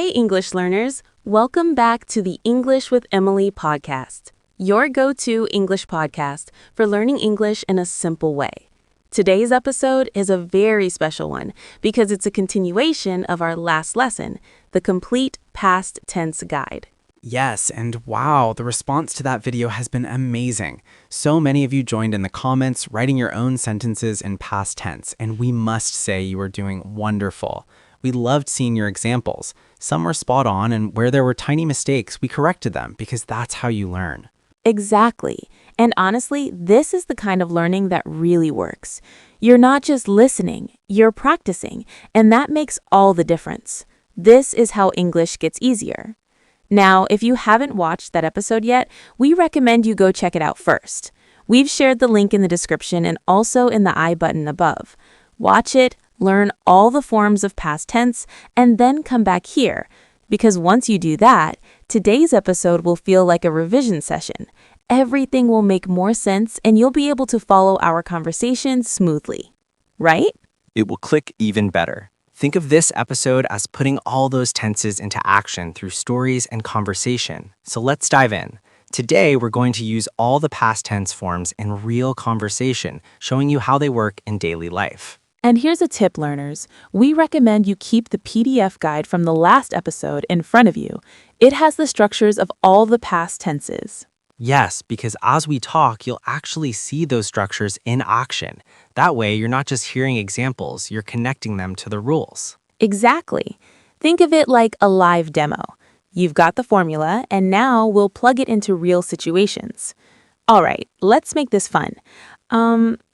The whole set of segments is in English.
Hey, English learners! Welcome back to the English with Emily podcast, your go-to English podcast for learning English in a simple way. Today's episode is a very special one because it's a continuation of our last lesson, the Complete Past Tense Guide. Yes, and wow, the response to that video has been amazing. So many of you joined in the comments, writing your own sentences in past tense, and we must say you are doing wonderful. We loved seeing your examples. Some were spot on, and where there were tiny mistakes, we corrected them because that's how you learn. Exactly. And honestly, this is the kind of learning that really works. You're not just listening, you're practicing, and that makes all the difference. This is how English gets easier. Now, if you haven't watched that episode yet, we recommend you go check it out first. We've shared the link in the description and also in the I button above. Watch it, learn all the forms of past tense, and then come back here. Because once you do that, today's episode will feel like a revision session. Everything will make more sense and you'll be able to follow our conversation smoothly. Right? It will click even better. Think of this episode as putting all those tenses into action through stories and conversation. So let's dive in. Today, we're going to use all the past tense forms in real conversation, showing you how they work in daily life. And here's a tip, learners. We recommend you keep the PDF guide from the last episode in front of you. It has the structures of all the past tenses. Yes, because as we talk, you'll actually see those structures in action. That way, you're not just hearing examples, you're connecting them to the rules. Exactly. Think of it like a live demo. You've got the formula, and now we'll plug it into real situations. All right, let's make this fun.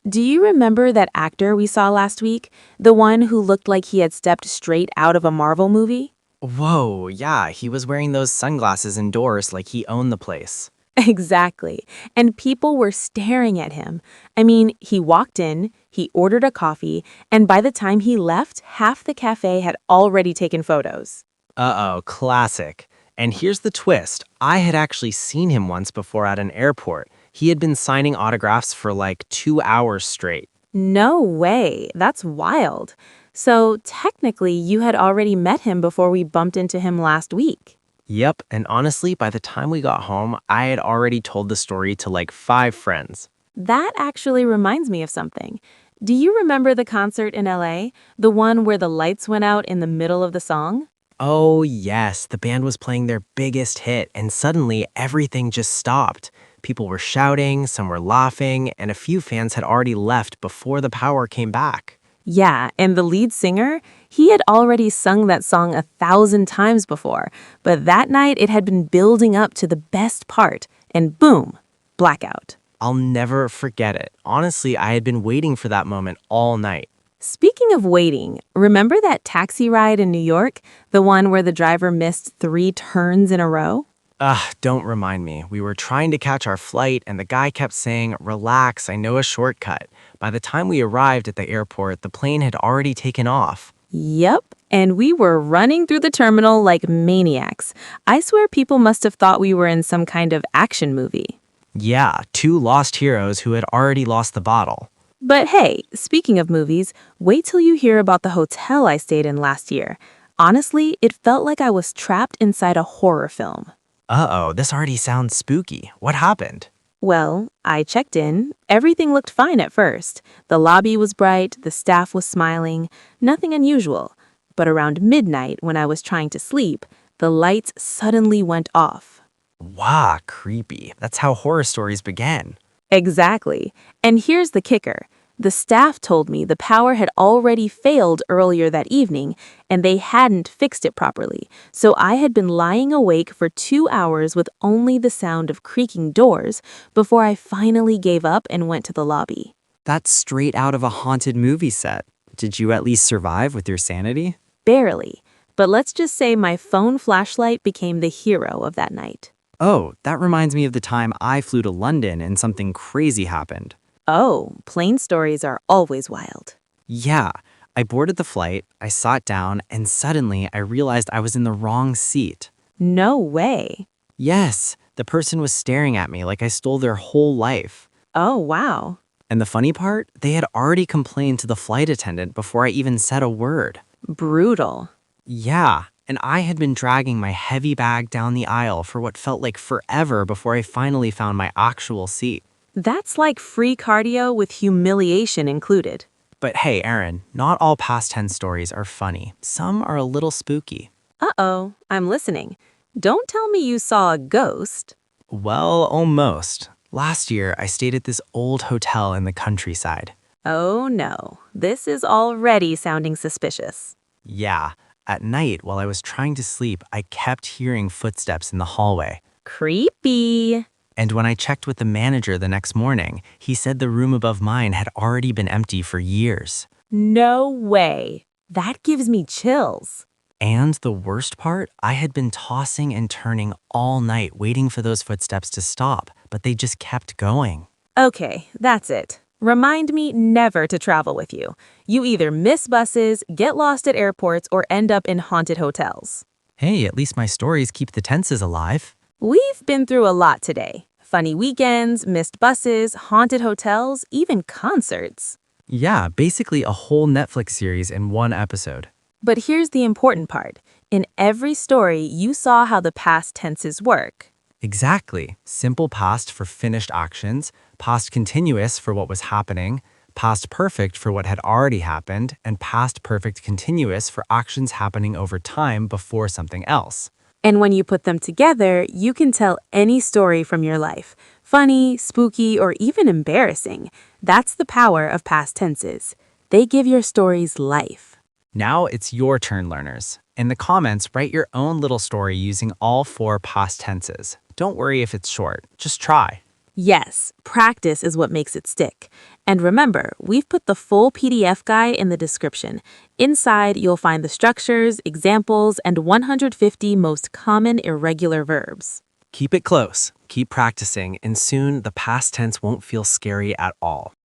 Do you remember that actor we saw last week? The one who looked like he had stepped straight out of a Marvel movie? Whoa, yeah, he was wearing those sunglasses indoors like he owned the place. Exactly. And people were staring at him. I mean, he walked in, he ordered a coffee, and by the time he left, half the cafe had already taken photos. Uh-oh, classic. And here's the twist. I had actually seen him once before at an airport. He had been signing autographs for like 2 hours straight. No way. That's wild. So technically, you had already met him before we bumped into him last week. Yep, and honestly, by the time we got home, I had already told the story to like 5 friends. That actually reminds me of something. Do you remember the concert in LA? The one where the lights went out in the middle of the song? Oh yes, the band was playing their biggest hit, and suddenly everything just stopped. People were shouting, some were laughing, and a few fans had already left before the power came back. Yeah, and the lead singer, he had already sung that song 1,000 times before, but that night it had been building up to the best part, and boom, blackout. I'll never forget it. Honestly, I had been waiting for that moment all night. Speaking of waiting, remember that taxi ride in New York? The one where the driver missed 3 turns in a row? Don't remind me. We were trying to catch our flight, and the guy kept saying, "Relax, I know a shortcut." By the time we arrived at the airport, the plane had already taken off. Yep, and we were running through the terminal like maniacs. I swear people must have thought we were in some kind of action movie. Yeah, 2 lost heroes who had already lost the bottle. But hey, speaking of movies, wait till you hear about the hotel I stayed in last year. Honestly, it felt like I was trapped inside a horror film. Uh-oh, this already sounds spooky. What happened? Well, I checked in. Everything looked fine at first. The lobby was bright, the staff was smiling, nothing unusual. But around midnight, when I was trying to sleep, the lights suddenly went off. Wow, creepy. That's how horror stories began. Exactly. And here's the kicker. The staff told me the power had already failed earlier that evening, and they hadn't fixed it properly. So I had been lying awake for 2 hours with only the sound of creaking doors before I finally gave up and went to the lobby. That's straight out of a haunted movie set. Did you at least survive with your sanity? Barely. But let's just say my phone flashlight became the hero of that night. Oh, that reminds me of the time I flew to London and something crazy happened. Oh, plane stories are always wild. Yeah, I boarded the flight, I sat down, and suddenly I realized I was in the wrong seat. No way. Yes, the person was staring at me like I stole their whole life. Oh, wow. And the funny part, they had already complained to the flight attendant before I even said a word. Brutal. Yeah, and I had been dragging my heavy bag down the aisle for what felt like forever before I finally found my actual seat. That's like free cardio with humiliation included. But hey, Erin, not all past tense stories are funny. Some are a little spooky. Uh-oh, I'm listening. Don't tell me you saw a ghost. Well, almost. Last year, I stayed at this old hotel in the countryside. Oh no, this is already sounding suspicious. Yeah, at night while I was trying to sleep, I kept hearing footsteps in the hallway. Creepy. And when I checked with the manager the next morning, he said the room above mine had already been empty for years. No way. That gives me chills. And the worst part, I had been tossing and turning all night waiting for those footsteps to stop, but they just kept going. Okay, that's it. Remind me never to travel with you. You either miss buses, get lost at airports, or end up in haunted hotels. Hey, at least my stories keep the tenses alive. We've been through a lot today. Funny weekends, missed buses, haunted hotels, even concerts. Yeah, basically a whole Netflix series in one episode. But here's the important part. In every story, you saw how the past tenses work. Exactly. Simple past for finished actions, past continuous for what was happening, past perfect for what had already happened, and past perfect continuous for actions happening over time before something else. And when you put them together, you can tell any story from your life. Funny, spooky, or even embarrassing. That's the power of past tenses. They give your stories life. Now it's your turn, learners. In the comments, write your own little story using all 4 past tenses. Don't worry if it's short, just try. Yes, practice is what makes it stick. And remember, we've put the full PDF guide in the description. Inside, you'll find the structures, examples, and 150 most common irregular verbs. Keep it close, keep practicing, and soon the past tense won't feel scary at all.